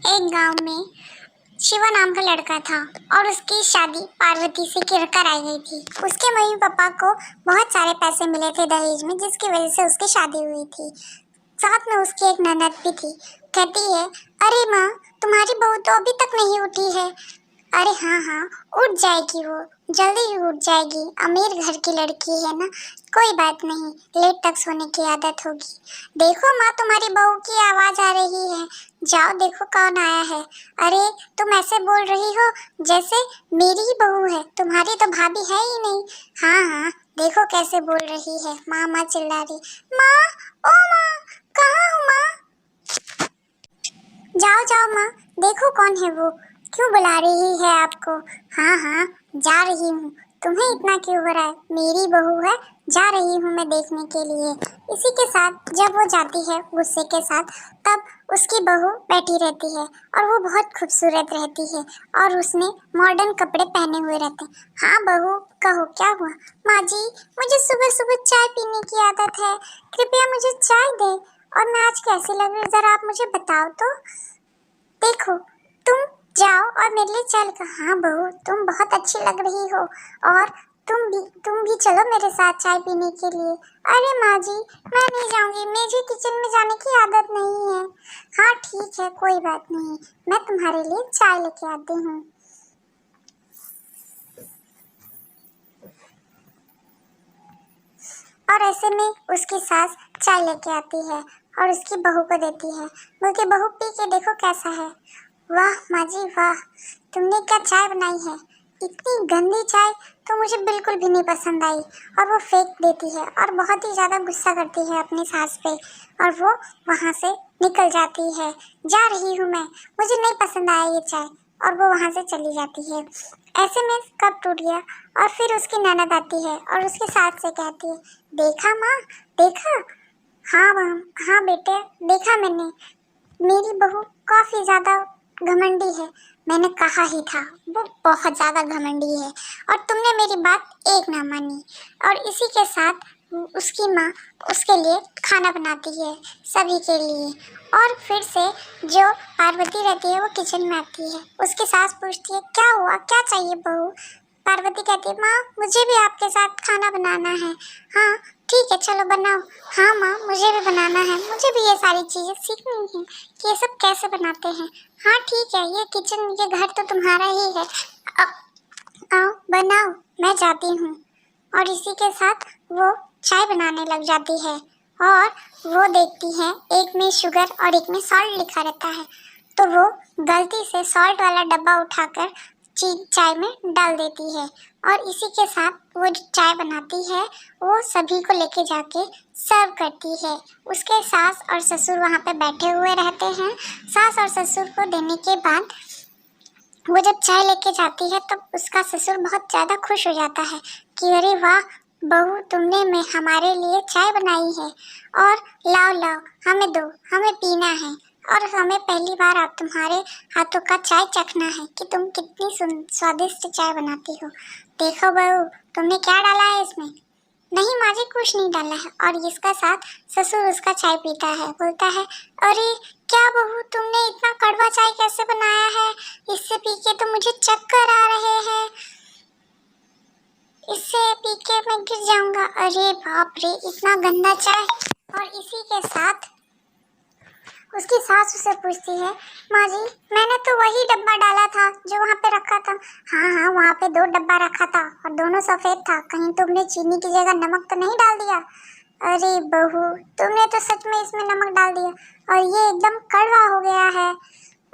एक गांव में शिवा नाम का लड़का था और उसकी शादी पार्वती से कराई गई थी। उसके मम्मी पापा को बहुत सारे पैसे मिले थे दहेज में, जिसकी वजह से उसकी शादी हुई थी। साथ में उसकी एक ननद भी थी। कहती है, अरे माँ, तुम्हारी बहू तो अभी तक नहीं उठी है। अरे हाँ हाँ, उठ जाएगी, वो जल्दी ही उठ जाएगी, अमीर घर की लड़की है ना, कोई बात नहीं, लेट तक सोने की आदत होगी। देखो माँ, तुम्हारी बहू की आवाज आ रही है, जाओ देखो कौन आया है। अरे तुम ऐसे बोल रही हो जैसे मेरी ही बहू है, तुम्हारी तो भाभी है ही नहीं। हाँ हाँ, देखो कैसे बोल रही है, माँ माँ चिल्ला रही। माँ, ओ माँ, कहाँ हो माँ? जाओ जाओ माँ, देखो कौन है वो, क्यों बुला रही है आपको? हाँ हाँ, जा रही हूँ, तुम्हें इतना क्यों हो रहा है, मेरी बहू है, जा रही हूँ मैं देखने के लिए। इसी के साथ जब वो जाती है गुस्से के साथ, तब उसकी बहू बैठी रहती है और वो बहुत खूबसूरत रहती है और उसने मॉडर्न कपड़े पहने हुए रहते हैं। हाँ बहू, कहो क्या हुआ? माँ जी, मुझे सुबह सुबह चाय पीने की आदत है, कृपया मुझे चाय दे। और मैं आज कैसी लग रही हूँ, जरा आप मुझे बताओ तो। देखो, तुम जाओ और मेरे लिए चाय लेकर। हाँ बहू, तुम बहुत अच्छी लग रही हो, और तुम भी चलो मेरे साथ चाय पीने के लिए। अरे माँ जी, मैं नहीं जाऊंगी, मुझे किचन में जाने की आदत नहीं है। हाँ ठीक है, कोई बात नहीं, मैं तुम्हारे लिए चाय लेके आती हूँ। और ऐसे में उसकी सास चाय लेके आती है और उसकी बहू को देती है। बोलती, बहू पी के देखो कैसा है। वाह माँ जी वाह, तुमने क्या चाय बनाई है, इतनी गंदी चाय तो मुझे बिल्कुल भी नहीं पसंद आई। और वो फेंक देती है और बहुत ही ज़्यादा गुस्सा करती है अपनी सास पे, और वो वहाँ से निकल जाती है। जा रही हूँ मैं, मुझे नहीं पसंद आया ये चाय, और वो वहाँ से चली जाती है। ऐसे में कप टूट गया और फिर उसकी ननद आती है और उसकी सास से कहती है, देखा माँ, देखा? हाँ माँ, हाँ बेटे, देखा मैंने, मेरी बहू काफी ज्यादा घमंडी है। मैंने कहा ही था, वो बहुत ज्यादा घमंडी है, और तुमने मेरी बात एक ना मानी। और इसी के साथ उसकी माँ उसके लिए खाना बनाती है, सभी के लिए। और फिर से जो पार्वती रहती है वो किचन में आती है। उसकी सास पूछती है, क्या हुआ, क्या चाहिए बहू? पार्वती कहती है, माँ मुझे भी आपके साथ खाना बनाना है। हाँ ठीक है, चलो बनाओ। हाँ माँ, मुझे भी बनाना है, मुझे भी ये सारी चीज़ें सीखनी है कि ये सब कैसे बनाते हैं। हाँ ठीक है, ये किचन, ये घर तो तुम्हारा ही है, आओ बनाओ, मैं जाती हूँ। और इसी के साथ वो चाय बनाने लग जाती है, और वो देखती है एक में शुगर और एक में सॉल्ट लिखा रहता है, तो वो गलती से सॉल्ट वाला डब्बा उठाकर चाय में डाल देती है। और इसी के साथ वो जो चाय बनाती है वो सभी को लेके जाके सर्व करती है। उसके सास और ससुर वहाँ पे बैठे हुए रहते हैं। सास और ससुर को देने के बाद वो जब चाय लेके जाती है तब उसका ससुर बहुत ज़्यादा खुश हो जाता है कि अरे वाह बहू, तुमने में हमारे लिए चाय बनाई है, और लाओ लाओ, हमें दो, हमें पीना है, और हमें पहली बार आप तुम्हारे हाथों का चाय चखना है कि तुम कितनी स्वादिष्ट चाय बनाती हो। देखो बहू, तुमने क्या डाला है इसमें? नहीं माँ जी, कुछ नहीं डाला है। और इसका साथ ससुर उसका चाय पीता है, बोलता है, अरे क्या बहू, तुमने इतना कड़वा चाय कैसे बनाया है? इससे पी के तो मुझे चक्कर आ रहे हैं, इससे पी के मैं गिर जाऊंगा। अरे बाप रे, इतना गंदा चाय। और इसी के साथ उसकी सास उसे पूछती है, माँ जी, मैंने तो वही डब्बा डाला था जो वहाँ पे रखा था। हाँ हाँ, वहाँ पे 2 डब्बा रखा था और दोनों सफ़ेद था, कहीं तुमने चीनी की जगह नमक तो नहीं डाल दिया? अरे बहू, तुमने तो सच में इसमें नमक डाल दिया और ये एकदम कड़वा हो गया है।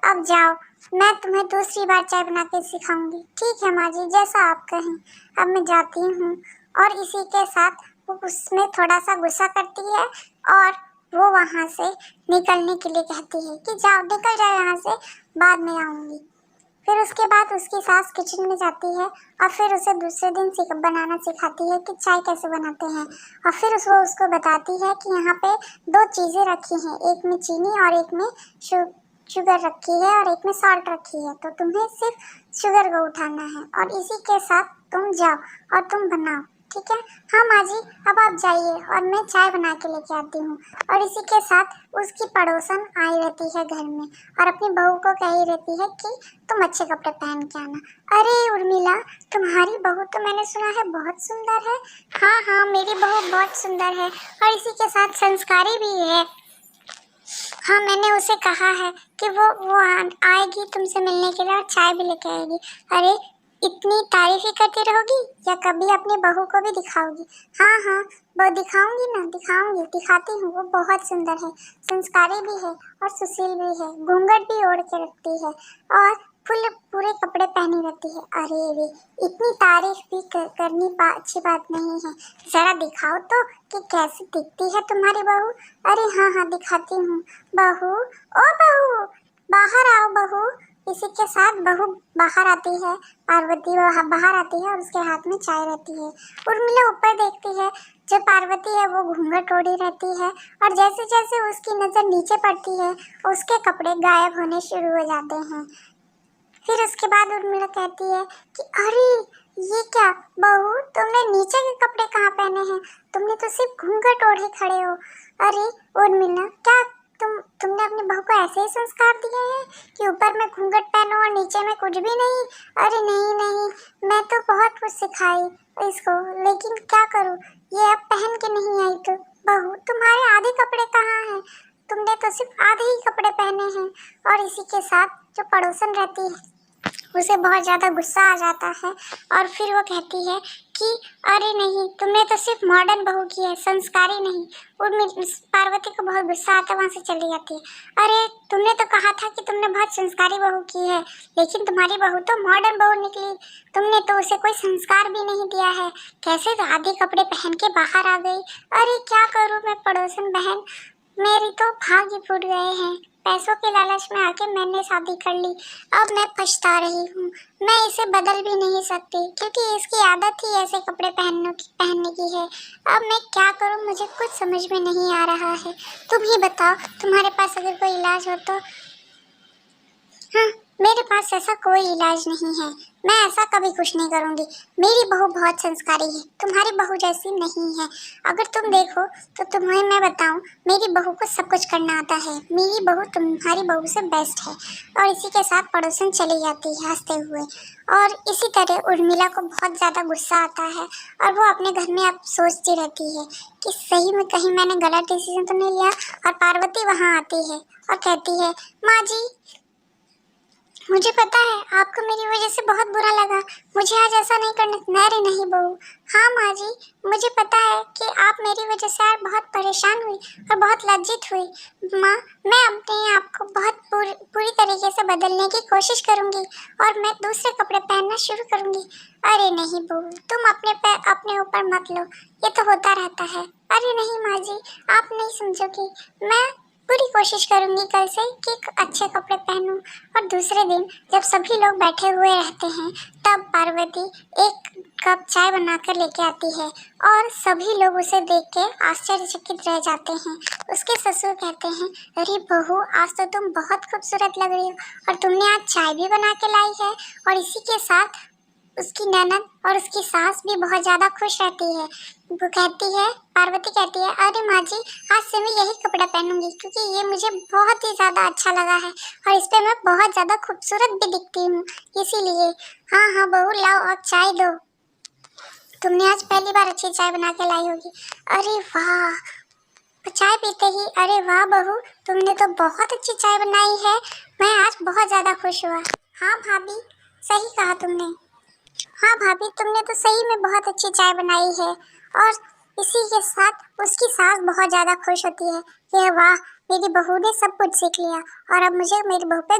अब जाओ, मैं तुम्हें दूसरी बार चाय बना के सिखाऊंगी। ठीक है माँ जी, जैसा आप कहें। अब मैं जाती हूँ। और इसी के साथ वो उसमें थोड़ा सा गुस्सा करती है और वो वहाँ से निकलने के लिए कहती है कि जाओ, निकल जाओ यहाँ से, बाद में आऊँगी। फिर उसके बाद उसकी सास किचन में जाती है और फिर उसे दूसरे दिन बनाना सिखाती है कि चाय कैसे बनाते हैं। और फिर वो उसको बताती है कि यहाँ पे 2 चीज़ें रखी हैं, एक में चीनी और एक में शुगर रखी है और एक में सॉल्ट रखी है, तो तुम्हें सिर्फ शुगर को उठाना है, और इसी के साथ तुम जाओ और तुम बनाओ। ठीक है। हाँ माँ जी, अब आप जाइए और मैं चाय बना के लेके आती हूँ। और इसी के साथ उसकी पड़ोसन आई रहती है घर में और अपनी बहू को कही रहती है कि तुम अच्छे कपड़े पहन के आना। अरे उर्मिला, तुम्हारी बहू तो मैंने सुना है बहुत सुंदर है। हाँ हाँ, मेरी बहू बहुत सुंदर है और इसी के साथ संस्कारी भी है। हाँ, मैंने उसे कहा है कि वो आएगी तुमसे मिलने के लिए और चाय भी लेके आएगी। अरे इतनी तारीफ ही करती रहोगी या कभी अपनी बहू को भी दिखाओगी? हाँ हाँ, वो दिखाऊंगी ना, दिखाऊंगी, दिखाती हूँ। वो बहुत सुंदर है, संस्कारी भी है और सुशील भी है, घूंघट भी ओढ़ के रखती है और फुल पूरे कपड़े पहनी रहती है। अरे रे, इतनी तारीफ भी करनी अच्छी बात नहीं है। जरा दिखाओ तो कि कैसी दिखती है तुम्हारी बहू। अरे हाँ हाँ, दिखाती हूँ। बहू, ओ बहू, बाहर आओ बहू। इसी के साथ बहू बाहर आती है, पार्वती बाहर आती है और उसके हाथ में चाय रहती है। उर्मिला ऊपर देखती है, जो पार्वती है वो घूंघट ओढ़ी रहती है और जैसे जैसे उसकी नजर नीचे पड़ती है उसके कपड़े गायब होने शुरू हो जाते हैं। फिर उसके बाद उर्मिला कहती है कि अरे ये क्या बहू, तुमने नीचे के कपड़े कहाँ पहने हैं? तुमने तो सिर्फ घूंघट ओढ़े खड़े हो। अरे उर्मिला, क्या तुमने अपनी बहू को ऐसे ही संस्कार दिए हैं कि ऊपर में घूंघट पहनो और नीचे में कुछ भी नहीं? अरे नहीं नहीं, मैं तो बहुत कुछ सिखाई इसको, लेकिन क्या करूँ, ये अब पहन के नहीं आई। तो बहू, तुम्हारे आधे कपड़े कहाँ हैं? तुमने तो सिर्फ आधे ही कपड़े पहने हैं। और इसी के साथ जो पड़ोसन रहती है उसे बहुत ज़्यादा गुस्सा आ जाता है और फिर वो कहती है कि अरे नहीं, तुमने तो सिर्फ मॉडर्न बहू की है, संस्कारी नहीं। और पार्वती को बहुत गुस्सा आता है, वहाँ से चली जाती है। अरे तुमने तो कहा था कि तुमने बहुत संस्कारी बहू की है, लेकिन तुम्हारी बहू तो मॉडर्न बहू निकली। तुमने तो उसे कोई संस्कार भी नहीं दिया है, कैसे तो आधे कपड़े पहन के बाहर आ गई। अरे क्या करूँ मैं पड़ोसन बहन, मेरी तो भाग्य फूट गए हैं। पैसों के लालच में आके मैंने शादी कर ली, अब मैं पछता रही हूँ। मैं इसे बदल भी नहीं सकती क्योंकि इसकी आदत ही ऐसे कपड़े पहनने की है। अब मैं क्या करूँ, मुझे कुछ समझ में नहीं आ रहा है। तुम ही बताओ, तुम्हारे पास अगर कोई इलाज हो तो। हाँ, मेरे पास ऐसा कोई इलाज नहीं है, मैं ऐसा कभी कुछ नहीं करूँगी। मेरी बहू बहुत संस्कारी है, तुम्हारी बहू जैसी नहीं है। अगर तुम देखो तो तुम्हें मैं बताऊँ, मेरी बहू को सब कुछ करना आता है। मेरी बहू तुम्हारी बहू से बेस्ट है। और इसी के साथ पड़ोसन चली जाती है हंसते हुए। और इसी तरह उर्मिला को बहुत ज़्यादा गुस्सा आता है और वो अपने घर में अब सोचती रहती है कि सही में कहीं मैंने गलत डिसीजन तो नहीं लिया। और पार्वती वहाँ आती है और कहती है, माँ जी, मुझे पता है आपको मेरी वजह से बहुत बुरा लगा, मुझे आज ऐसा नहीं करना। अरे नहीं बहू, हाँ माँ जी, मुझे पता है कि आप मेरी वजह से आज बहुत परेशान हुई और बहुत लज्जित हुई। माँ, मैं अपने आप को बहुत पूरी तरीके से बदलने की कोशिश करूँगी और मैं दूसरे कपड़े पहनना शुरू करूँगी। अरे नहीं बहू, तुम अपने ऊपर मत लो, ये तो होता रहता है। अरे नहीं माँ जी, आप नहीं समझोगी। मैं पूरी कोशिश करूंगी कल से कि अच्छे कपड़े पहनूं। और दूसरे दिन जब सभी लोग बैठे हुए रहते हैं तब पार्वती एक कप चाय बनाकर लेके आती है और सभी लोग उसे देख के आश्चर्यचकित रह जाते हैं। उसके ससुर कहते हैं, अरे बहू, आज तो तुम बहुत खूबसूरत लग रही हो और तुमने आज चाय भी बना के लाई है। और इसी के साथ उसकी ननद और उसकी सास भी बहुत ज़्यादा खुश रहती है। वो कहती है, पार्वती कहती है, अरे माँ जी, आज से मैं यही कपड़ा पहनूंगी क्योंकि ये मुझे बहुत ही ज़्यादा अच्छा लगा है और इस पे मैं बहुत ज़्यादा खूबसूरत भी दिखती हूँ, इसीलिए। हाँ हाँ बहू, लाओ अब चाय दो, तुमने आज पहली बार अच्छी चाय बना के लाई होगी। अरे वाह, चाय पीते ही, अरे वाह बहू, तुमने तो बहुत अच्छी चाय बनाई है, मैं आज बहुत ज़्यादा खुश हुआ। हाँ भाभी, सही कहा तुमने। हाँ भाभी, तुमने तो सही में बहुत अच्छी चाय बनाई है। और इसी के साथ उसकी सास बहुत ज़्यादा खुश होती है कि वाह, मेरी बहू ने सब कुछ सीख लिया और अब मुझे मेरी बहू पे